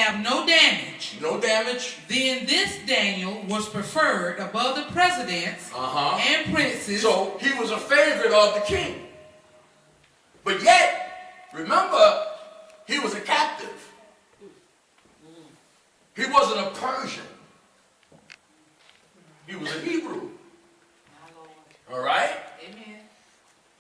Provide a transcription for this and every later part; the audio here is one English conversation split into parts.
have no damage. No damage. Then this Daniel was preferred above the presidents and princes. So he was a favorite of the king. But yet, remember, he was a captive. He wasn't a Persian. He was a Hebrew. All right? Amen.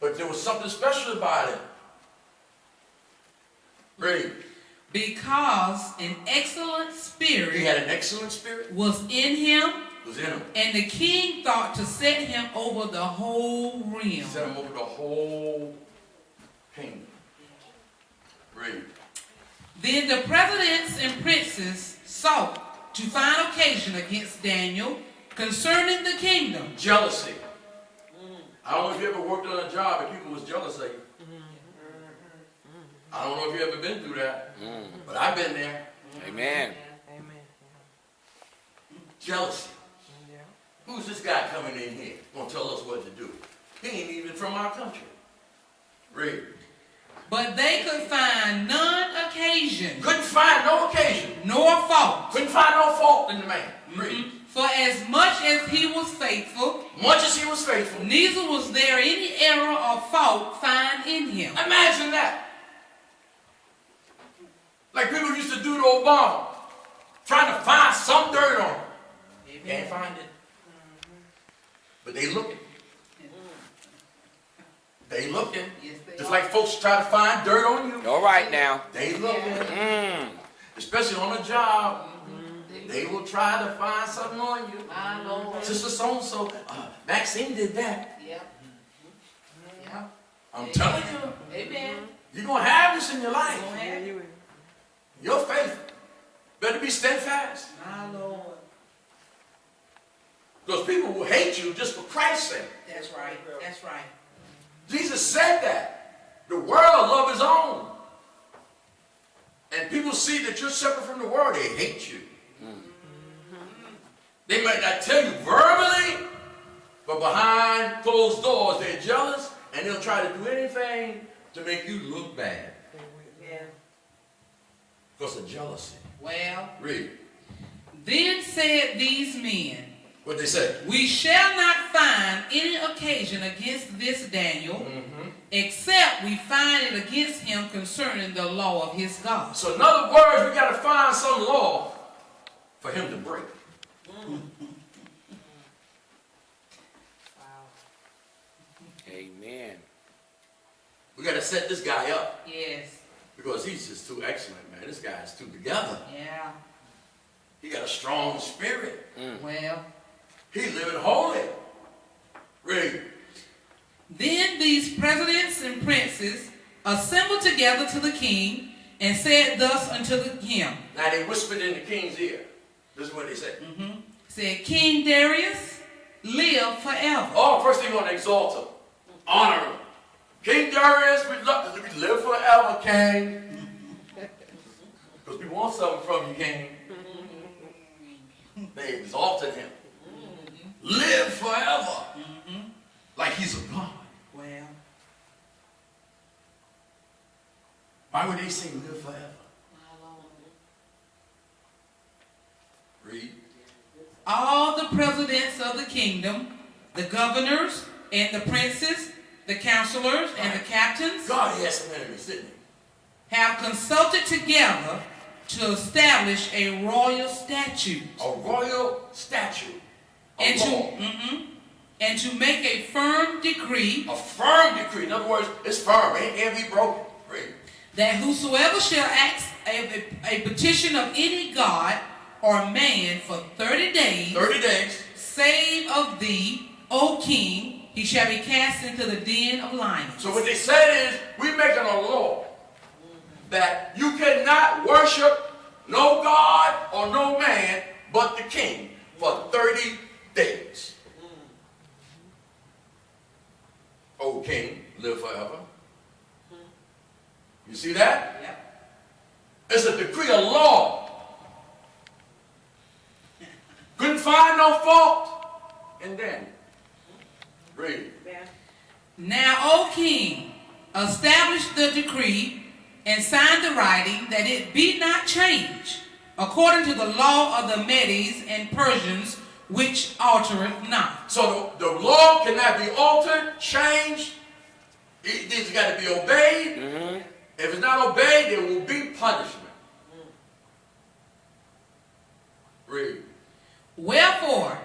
But there was something special about him. Read. Because an excellent spirit. He had an excellent spirit. Was in him. Was in him. And the king thought to set him over the whole realm. Set him over the whole kingdom. Read. Then the presidents and princes sought to find occasion against Daniel concerning the kingdom. Jealousy. I don't know if you ever worked on a job and people was jealous of you. I don't know if you ever been through that, but I've been there. Amen. Jealousy. Who's this guy coming in here going to tell us what to do? He ain't even from our country. Read. But they could find none occasion. Couldn't find no occasion. Nor fault. Couldn't find no fault in the man. Read. For as much as he was faithful, neither was there any error or fault found in him. Imagine that. Like people used to do to Obama, trying to find some dirt on him. Can't find it. But they looking. They looking. Yes, they Just are. like folks try to find dirt on you. All right now. They looking. Especially on a job. They will try to find something on you. My Lord. Sister so-and-so, Maxine did that. Yep. I'm telling you. Amen. You're going to have this in your life. Gonna have it. Your faith better be steadfast. My Lord. Because people will hate you just for Christ's sake. That's right. That's right. Jesus said that. The world love his own. And people see that you're separate from the world, they hate you. They might not tell you verbally, but behind closed doors, they're jealous, and they'll try to do anything to make you look bad. Yeah. Because of jealousy. Well. Read. Then said these men, What'd they say? we shall not find any occasion against this Daniel, except we find it against him concerning the law of his God. So in other words, we got to find some law for him to break. Amen. We got to set this guy up. Yes. Because he's just too excellent, man. This guy is too together. Yeah. He got a strong spirit. Well. He living holy. Read. Then these presidents and princes assembled together to the king and said thus unto him. Now they whispered in the king's ear. This is what they said. Said, King Darius, live forever. Oh, first thing you want to exalt him. Honor him. King Darius, we live forever, King. Because we want something from you, King. They exalted him. Live forever. Like he's a God. Well. Why would they say live forever? Read. All the presidents of the kingdom, the governors and the princes, the counselors and the captains, God, he has some enemies, didn't he? have consulted together to establish a royal statute. A royal statute. And to make a firm decree. A firm decree. In other words, it's firm. It can't be broken. Read. That whosoever shall ask a petition of any god or man for 30 days, save of thee, O king, he shall be cast into the den of lions. So what they said is, we're making a law that you cannot worship no God or no man but the king for 30 days. O king, live forever. You see that? Yep. It's a decree of law. Couldn't find no fault in Daniel. Read. Now, O king, establish the decree and sign the writing that it be not changed, according to the law of the Medes and Persians, which altereth not. So the law cannot be altered, changed. It's got to be obeyed. Mm-hmm. If it's not obeyed, there will be punishment. Read. Wherefore,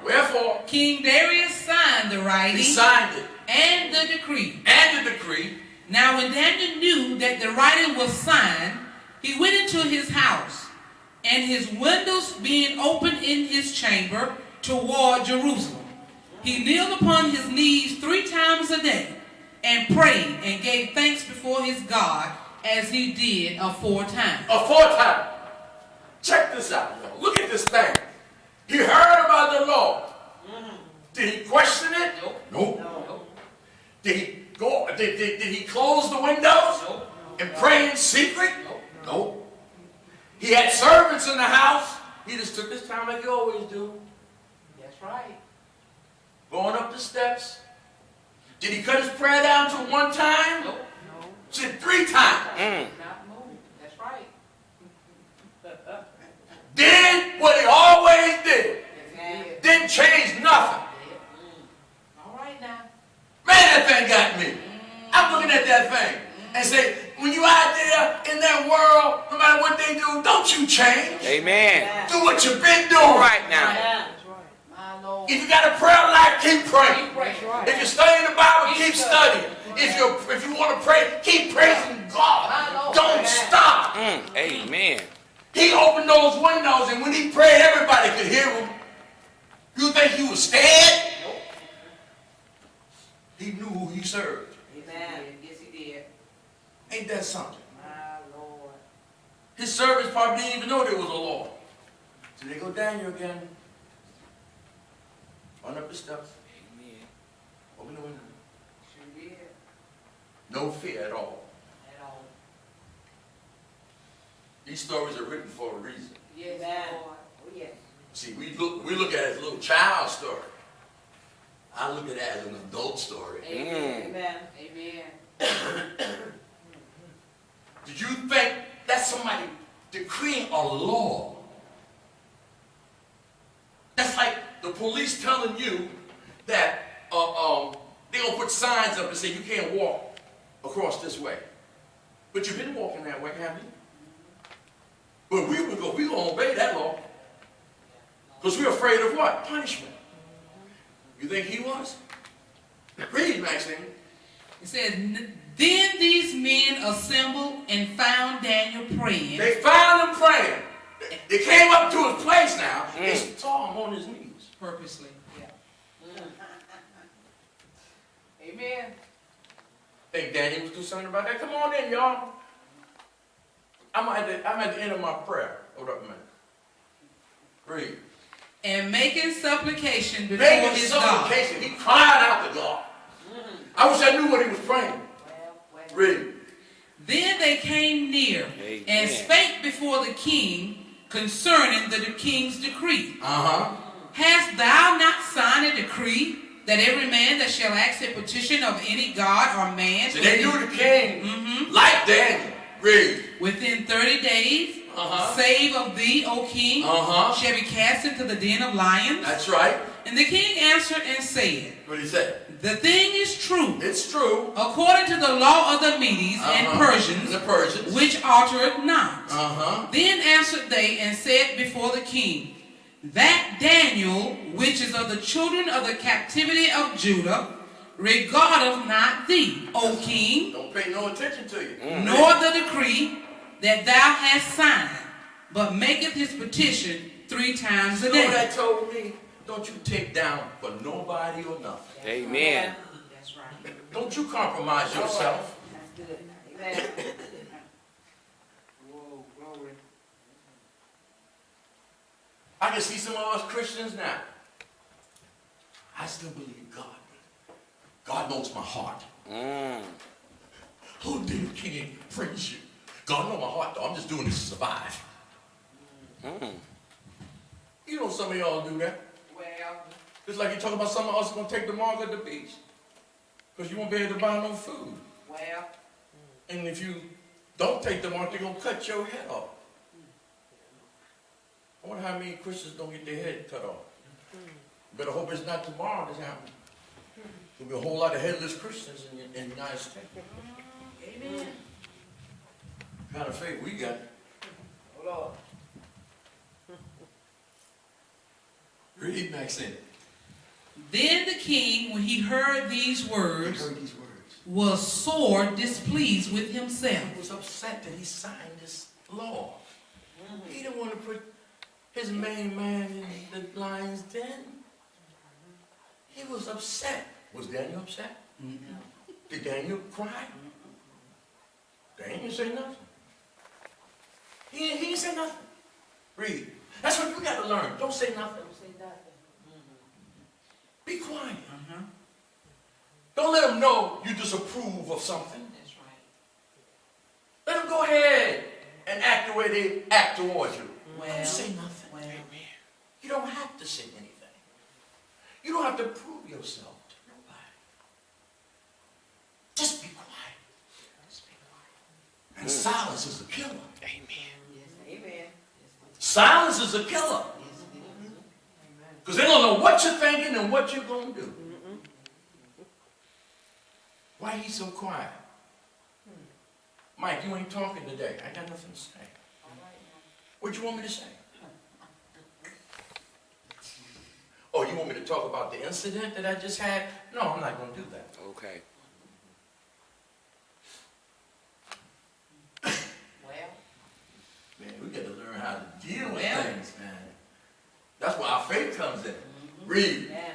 King Darius signed the writing. He signed it. And the decree. And the decree. Now when Daniel knew that the writing was signed, he went into his house, and his windows being open in his chamber toward Jerusalem, he kneeled upon his knees 3 times a day, and prayed and gave thanks before his God, as he did aforetime. Aforetime. Check this out. Look at this thing. He heard about the law. Mm-hmm. Did he question it? Nope. No. Did he go? Did he close the windows? Nope. And pray in secret? Nope. He had servants in the house. He just took his time like he always do. That's right. Going up the steps. Did he cut his prayer down to 1 time? Nope. No. Said 3 times. Not move. That's right. Did what he always did. Didn't change nothing. All right now. Man, that thing got me. I'm looking at that thing and say, when you out there in that world, no matter what they do, don't you change. Amen. Do what you've been doing right now. If you got a prayer life, keep praying. If you're studying the Bible, keep studying. If you want to pray, keep praising God. Don't stop. Amen. He opened those windows, and when he prayed, everybody could hear him. You think he was scared? Nope. He knew who he served. Amen. Yes, he did. Ain't that something? My Lord. His servants probably didn't even know there was a law. So they go Daniel again. Run up the steps. Amen. Open the window. Sure did. No fear at all. At all. These stories are written for a reason. Yes, Lord. Oh, yes. See, we look at it as a little child story. I look at it as an adult story. Amen. Amen. Did you think that's somebody decreeing a law? That's like the police telling you that they're going to put signs up and say you can't walk across this way. But you've been walking that way, haven't you? But we're going to obey that law. Because we're afraid of what? Punishment. You think he was? Read, Maxine. It says, then these men assembled and found Daniel praying. They found him praying. They came up to his place now. They saw him on his knees. Purposely. Yeah. Amen. Think Daniel was concerned about that? Come on in, y'all. I'm at the end of my prayer. Hold up a minute. Read. And making supplication before his God. He cried out to God. I wish I knew what he was praying. Read. Then they came near and spake before the king concerning the king's decree. Hast thou not signed a decree that every man that shall ask a petition of any god or man, so they knew the king like Daniel. Read. Within 30 days, save of thee, O king, shall be cast into the den of lions? That's right. And the king answered and said, what did he say? The thing is true. It's true. According to the law of the Medes and Persians, which altereth not. Then answered they and said before the king, that Daniel, which is of the children of the captivity of Judah, regardeth not thee, O king. Don't pay no attention to you. Nor the decree that thou hast signed, but maketh his petition 3 times a day. You know what that told me? Don't you take down for nobody or nothing. Amen. That's right. Don't you compromise yourself. That's good. Amen. Whoa, glory. I can see some of us Christians now. I still believe God. God knows my heart. Oh, dear King, praise you. God knows my heart, though. I'm just doing this to survive. You know some of y'all do that. Well, just like you're talking about some of us going to take the mark at the beach. Because you won't be able to buy no food. well. And if you don't take the mark, they're going to cut your head off. I wonder how many Christians don't get their head cut off. Better hope it's not tomorrow this happens. There'll be a whole lot of headless Christians in the United States. Amen. What kind of faith we got? Hold on. Read, Maxine. Then the king, when he heard these words, was sore displeased with himself. He was upset that he signed this law. He didn't want to put his main man in the lion's den. He was upset. Was Daniel upset? Mm-hmm. Did Daniel cry? Daniel say nothing. He didn't say nothing. Read. That's what you got to learn. Don't say nothing. Don't say nothing. Be quiet. Uh-huh. Don't let them know you disapprove of something. That's right. Let them go ahead and act the way they act towards you. Well, don't say nothing. Well. You don't have to say anything. You don't have to prove yourself to nobody. Just be quiet. Just be quiet. And silence is a killer. Amen. Yes, amen. Silence is a killer. Because they don't know what you're thinking and what you're going to do. Why are you so quiet? Mike, you ain't talking today. I got nothing to say. What you want me to say? Oh, you want me to talk about the incident that I just had? No, I'm not going to do that. Okay. Well. Man, we got to learn how to deal with Well. things, man. That's where our faith comes in. Read. Yeah.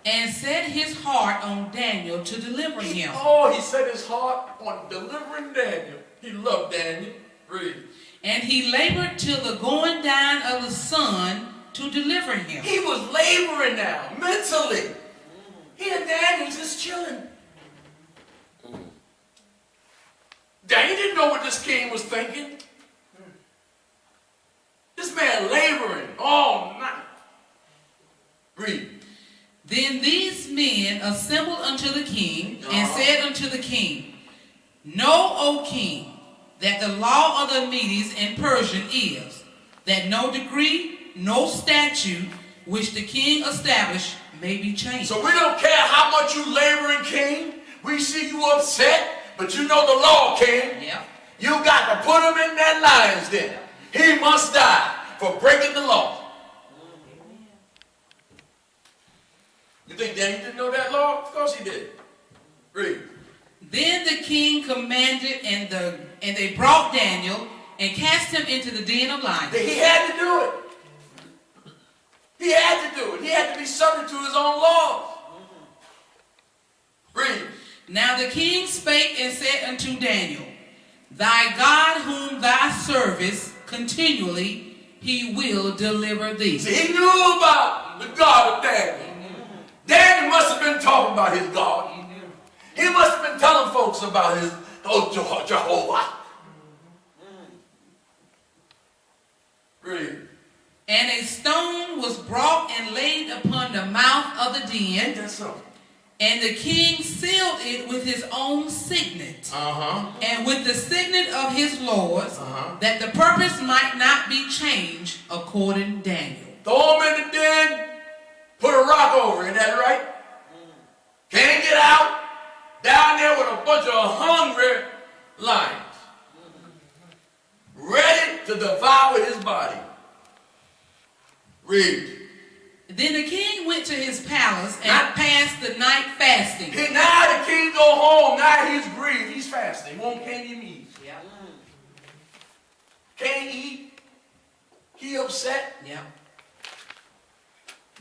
And set his heart on Daniel to deliver him. He set his heart on delivering Daniel. He loved Daniel. Read. And he labored till the going down of the sun to deliver him. He was laboring now, mentally. He and Daniel just chilling. Daniel didn't know what this king was thinking. This man laboring all night. Read. Then these men assembled unto the king, and said unto the king, Know, O king, that the law of the Medes and Persians is, that no decree, no statute, which the king established may be changed. So we don't care how much you laboring, king. We see you upset, but you know the law, king. Yep. You got to put him in that lion's den. He must die for breaking the law. You think Daniel didn't know that law? Of course he did. Read. Then the king commanded, and they brought Daniel and cast him into the den of lions. He had to do it. He had to do it. He had to be subject to his own laws. Read. Now the king spake and said unto Daniel, Thy God whom thou servest continually, he will deliver thee. See, he knew about the God of Daniel. Daniel must have been talking about his God. He must have been telling folks about his Jehovah. Read. And a stone was brought and laid upon the mouth of the den, That's something. and the king sealed it with his own signet, and with the signet of his lords, that the purpose might not be changed according to Daniel. Throw him in the den, put a rock over it, that right? Can't get out. Down there with a bunch of hungry lions. Ready to devour his body. Read. Then the king went to his palace and passed the night fasting. Now the king go home. Now he's grieved. He's fasting. Can't even eat. Yeah. Can't eat. He upset. Yeah.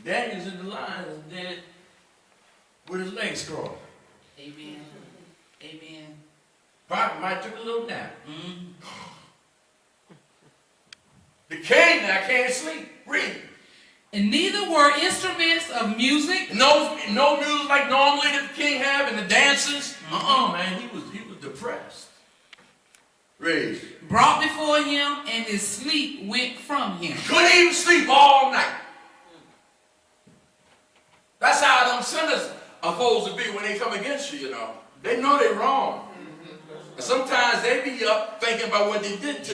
Daniel's in the lion's den with his legs crossed. Amen. Amen. Probably might took a little nap. Mm. The king now can't sleep. Read. And neither were instruments of music. No music like normally that the king have and the dances. Man, he was depressed. Read. Brought before him, and his sleep went from him. Couldn't even sleep all night. That's how them sinners are supposed to be when they come against you, you know. They know they're wrong. And sometimes they be up thinking about what they did to